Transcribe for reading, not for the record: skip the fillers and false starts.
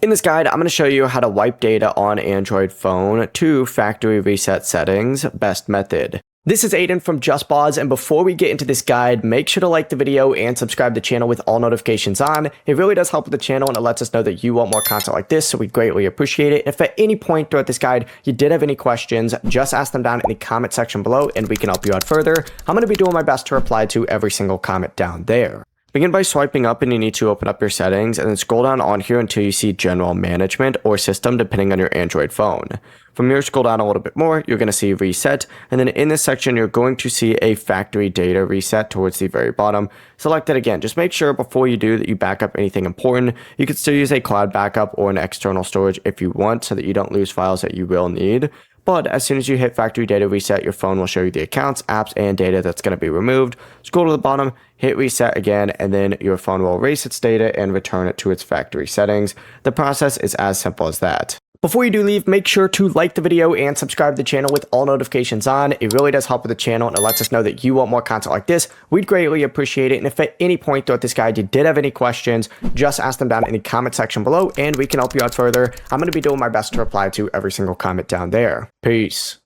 In this guide, I'm going to show you how to wipe data on Android phone to factory reset settings, best method. This is Aiden from JustBoz, and before we get into this guide, make sure to like the video and subscribe to the channel with all notifications on. It really does help with the channel and it lets us know that you want more content like this, so we greatly appreciate it. If at any point throughout this guide you did have any questions, just ask them down in the comment section below and we can help you out further. I'm going to be doing my best to reply to every single comment down there. Begin by swiping up and you need to open up your settings and then scroll down on here until you see general management or system depending on your Android phone. From here, scroll down a little bit more, you're going to see reset, and then in this section you're going to see a factory data reset towards the very bottom. Select it again. Just make sure before you do that you back up anything important. You can still use a cloud backup or an external storage if you want so that you don't lose files that you will need. But as soon as you hit factory data reset, your phone will show you the accounts, apps, and data that's going to be removed. Scroll to the bottom, hit reset again, and then your phone will erase its data and return it to its factory settings. The process is as simple as that. Before you do leave, make sure to like the video and subscribe to the channel with all notifications on. It really does help with the channel and it lets us know that you want more content like this. We'd greatly appreciate it. And if at any point throughout this guide you did have any questions, just ask them down in the comment section below and we can help you out further. I'm going to be doing my best to reply to every single comment down there. Peace.